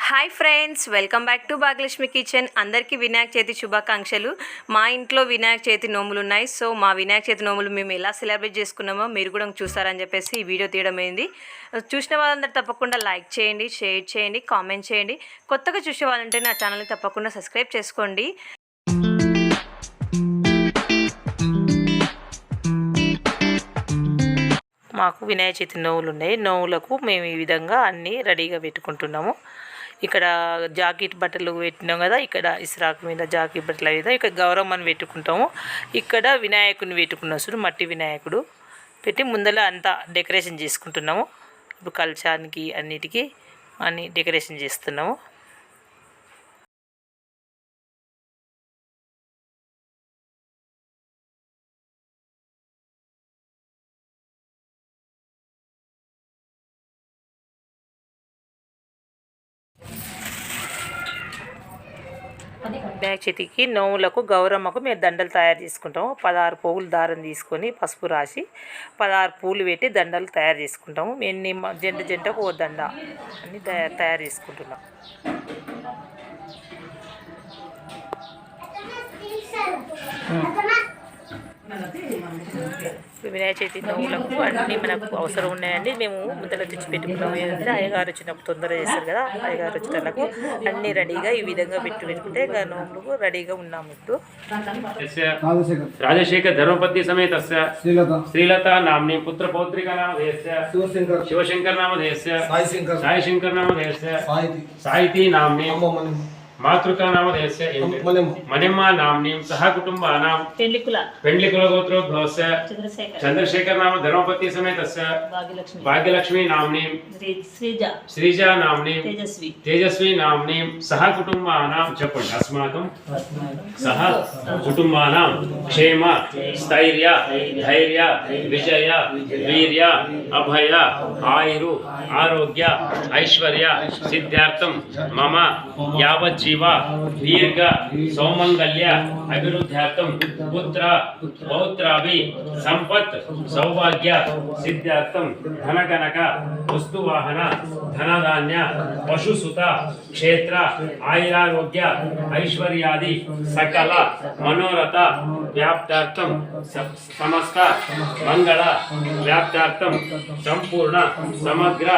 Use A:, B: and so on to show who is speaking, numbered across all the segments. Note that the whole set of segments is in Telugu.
A: Hi friends, welcome back to Bhagyalakshmi kitchen. అందరికీ వినాయక చవితి శుభాకాంక్షలు. మా ఇంట్లో వినాయక చవితి నోములు ఉన్నాయి. సో మా వినాయక చవితి నోములు మేము ఎలా సెలబ్రేట్ చేసుకున్నామో మీరు కూడా చూసారని చెప్పేసి ఈ వీడియో తీయడం అయింది. చూసిన వాళ్ళందరూ తప్పకుండా లైక్ చేయండి, షేర్ చేయండి, కామెంట్ చేయండి. కొత్తగా చూసే వాళ్ళంటే నా ఛానల్ని తప్పకుండా సబ్స్క్రైబ్ చేసుకోండి. మాకు వినాయక చవితి నోవులు ఉన్నాయి. నోవులకు మేము ఈ విధంగా అన్నీ రెడీగా పెట్టుకుంటున్నాము. ఇక్కడ జాకెట్ బట్టలు పెట్టినాం కదా, ఇక్కడ ఇస్రాక్ మీద జాకెట్ బట్టల మీద ఇక్కడ గౌరమ్మని పెట్టుకుంటాము. ఇక్కడ వినాయకుడిని పెట్టుకున్నాం. చూడు, మట్టి వినాయకుడు పెట్టి ముందర అంతా డెకరేషన్ చేసుకుంటున్నాము. ఇప్పుడు కలశానికి అన్నిటికీ అన్ని డెకరేషన్ చేస్తున్నాము. వినాయక చవితికి నోములకు గౌరమ్మకు మేము దండలు తయారు చేసుకుంటాము. 16 పువ్వులు దారం తీసుకొని పసుపు రాసి 16 పూలు పెట్టి దండలు తయారు చేసుకుంటాము. మేము జంటకు ఓ దండ అని తయారు చేసుకుంటున్నాం. వినాయక చవితి నోములకు అన్నీ మనకు అవసరం ఉన్నాయండి. మేము ముద్దలు తెచ్చి పెట్టుకున్నాము. ఏంటంటే అయ్యగారు వచ్చినప్పుడు తొందర చేస్తారు కదా, అయ్యగారు వచ్చినకు అన్నీ రెడీగా ఈ విధంగా పెట్టుకుంటే ఇంకా నోములకు రెడీగా ఉన్నాము. ఇప్పుడు
B: రాజశేఖర ధర్మపతి సమేత శ్రీలత నామ్ని పుత్ర పౌత్రిక నామధేయస్య శివశంకర్ నామధేయస్య సాయి శంకర్ నామధేయస్య సాయితి నామ్ని మాతృకా నామధేయస్య మణిమ్మ నామ్ని సహ కుటుంబానాం పెండ్లికుల గోత్రోద్భవస్య చంద్రశేఖర్ నామ ధర్మపతి సమేతస్య భాగ్యలక్ష్మి నామ్ని శ్రీజా నామ్ని తేజస్వి నామ్ని సహ కుటుంబానాం చెప్పండి. అస్మాకం సహ కుటుంబానాం క్షేమ స్థైర్య ధైర్య విజయ వీర్య అభయ ఆయురు ఆరోగ్య ఐశ్వర్య సిద్ధార్థం మమ యావత్ జీవ దీర్ఘ సౌమంగళ్య అభివృద్ధ్యార్థం పుత్ర పౌత్రాభి సంపత్ సౌభాగ్య సిద్ధార్థం ధనకనక వస్తువాహన ధనధాన్య పశుసుత క్షేత్ర ఆయురారోగ్య ఐశ్వర్యాది సకల మనోరథ వ్యాప్తార్థం సమస్త మంగళ వ్యాప్తార్థం సంపూర్ణ సమగ్ర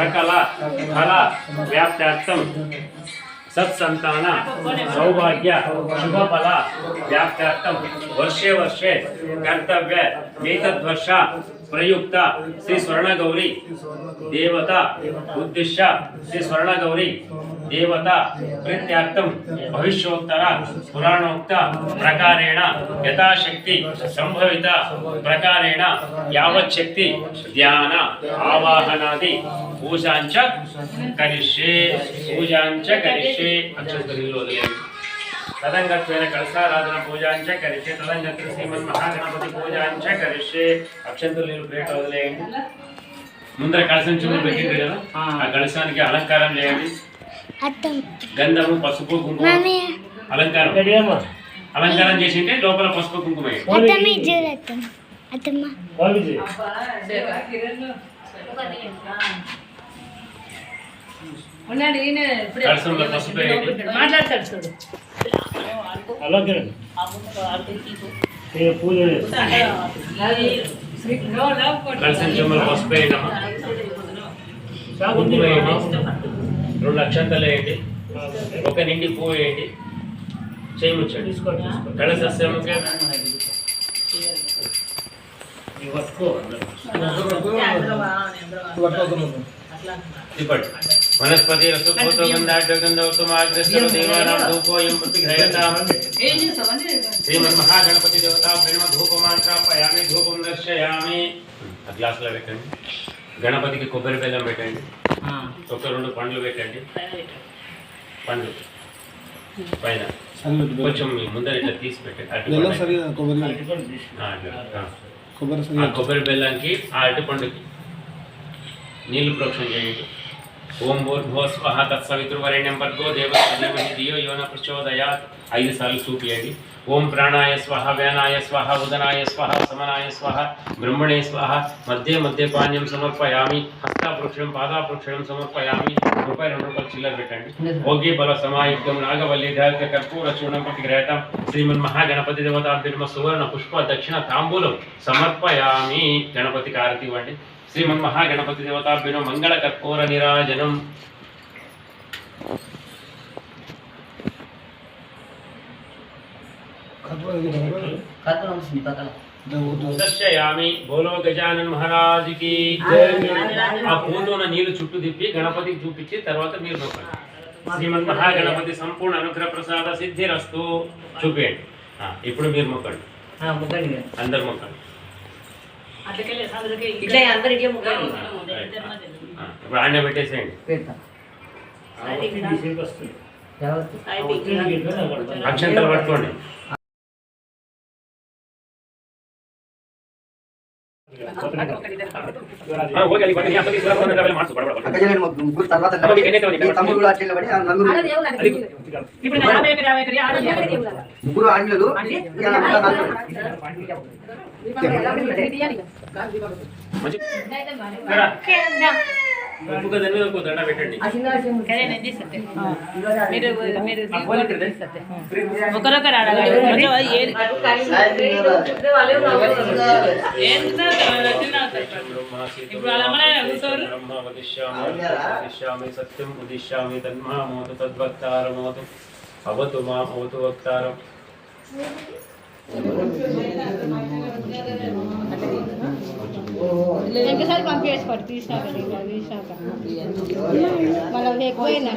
B: సకల ఫల వ్యాప్తార్థం సత్సంతాన సౌభాగ్య శుభఫల వ్యాప్త్యార్థం వర్షే వర్షే కర్తవ్య ఏతద్వర్ష ప్రయుక్త శ్రీ స్వర్ణగౌరీ దేవత ఉద్దిశ్య శ్రీ స్వర్ణగౌరీ దేవత ప్రీత్యార్థం భవిష్యోత్తర పురాణోక్త ప్రకారేణ యథాశక్తి సంభవిత ప్రకారేణ యావచ్చక్తి ధ్యాన ఆవాహనాది పూజాంచ కరిష్యే అక్షంతరిలో తదంగత్వేన కలశారాధన పూజాంచ కరిష్యే తదంగత్వ శ్రీమన్మహాగణపతి పూజాంచ కరిష్యే అక్షంతులు నీళ్ళు ప్లేట్ వదిలేయండి. ముందర కలశం చుట్టూ పెట్టిండ్రు కదా, ఆ కలశానికి అలంకారం చేయండి. గంధము పసుపు కుంకుమ అలంకారం చేసింటే లోపల పసుపు కుంకుమ కలశంలో పసుపు కలశం చెమ్మలు పసుపు వేయడమా, కుంకుమ వేయండి, 2 అక్షంతలు వేయండి, ఒక నిండి పువ్వు వేయండి, చేయముచ్చండి. కళసస్యముకే వనస్పతి శ్రీమన్మహాగణపతి దేవతా ధూపమాత్రాపయామి ధూపం దర్శయామి. గ్లాసులో పెట్టండి. గణపతికి కొబ్బరి బెల్లం పెట్టండి, ఒక 2 పండ్లు పెట్టండి. పండ్లు పైన కొంచెం ముందర ఇట్లా తీసి పెట్టండి. కొబ్బరి బెల్లంకి ఆ అరటిపండుకి నీళ్లు ప్రోక్షణ చేయండి. ఓం భూర్భువః స్వః తత్సవితుర్వరేణ్యం భర్గో దేవస్య ధీమహి ధియో యో నః ప్రచోదయాత్ 5 సార్లు చూపియండి. ओम प्राणाय स्वाहा व्यानाय स्वाहा उदनाय स्वाहा समनाय स्वाहा ब्रह्मणे स्वाहा मध्ये मध्ये पानीयं समर्पयामि हस्ताप्रोक्षणं पादाप्रोक्षणं समर्पयामि रूपाय 2 రూపాయలు చిల్లర పెట్టండి ఓకే బల సమాయుక్తం నాగవల్లి ధారిత కర్పూర చూర్ణం పటిగ్రహతం శ్రీమన్ మహాగణపతి దేవతాభ్యర్మ సువర్ణ పుష్ప దక్షిణ తాంబూలం సమర్పయామి గణపతి హారతి ఇవ్వండి శ్రీమన్ మహాగణపతి దేవతాభ్యర్మ మంగళ కర్పూర నీరాజనం దర్శయామి బోలో గజానన్ మహారాజ్ కి ఆ పూతోన నీళ్లు చుట్టూ తిప్పి గణపతికి చూపించి తర్వాత మీరు నొక్కండి శ్రీమన్ మహాగణపతి సంపూర్ణ అనుగ్రహ ప్రసాద సిద్ధిరస్తు చూపేయండి ఇప్పుడు మీరు మొక్కండి అందరు మొక్కండి ఇప్పుడు ఆండ పెట్టేసేయండి అక్షంతలు పట్టుకోండి
C: ముగ్గురు ఆంగ్లు
B: దండ పెట్టండి
A: ఒకరొకరు
B: బ్రహ్మవదిష్యామి సత్యం ఉదిష్యామి తన్మామోతు తద్వక్తారమోతు అవతు మాం అవతు వక్తారం
D: ఇంకోసారి పంపించేసుకోండి తీసాక మళ్ళీ ఎక్కువైనా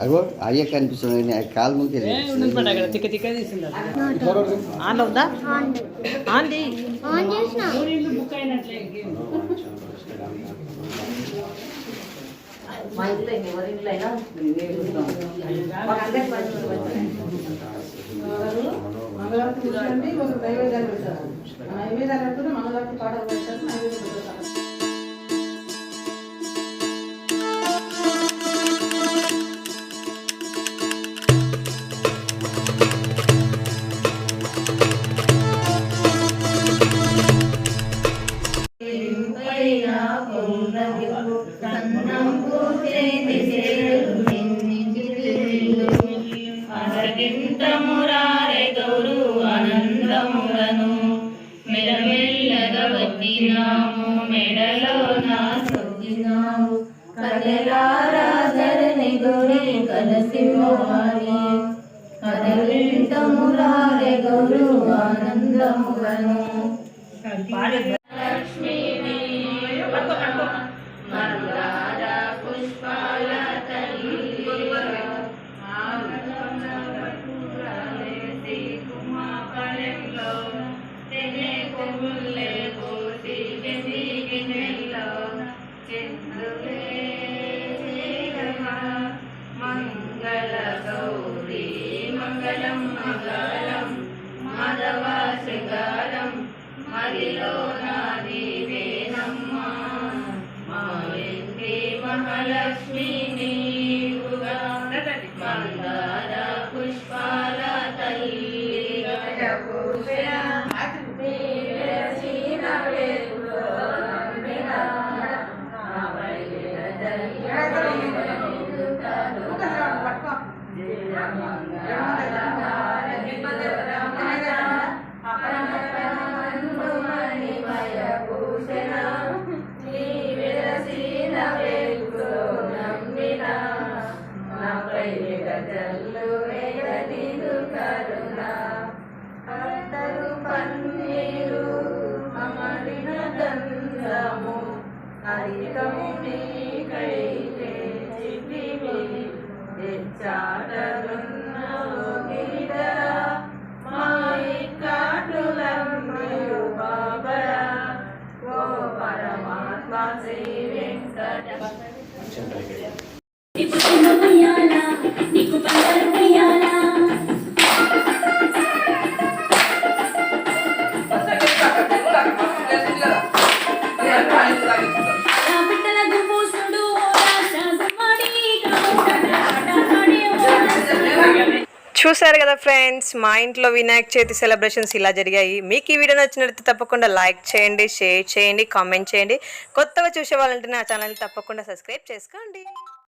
C: అగో అయ్యే కనిపిస్తుంది కాలు ముందు
D: ఆనందములను
A: మహాలక్ష్మి నీవుగా మందార పుష్పాల తల్లిగా చూసారు కదా ఫ్రెండ్స్, మా ఇంట్లో వినాయక చవితి సెలబ్రేషన్స్ ఇలా జరిగాయి. మీకు ఈ వీడియో నచ్చినట్లయితే తప్పకుండా లైక్ చేయండి, షేర్ చేయండి, కామెంట్ చేయండి. కొత్తగా చూసే వాళ్ళంటే నా ఛానల్ తప్పకుండా సబ్స్క్రైబ్ చేసుకోండి.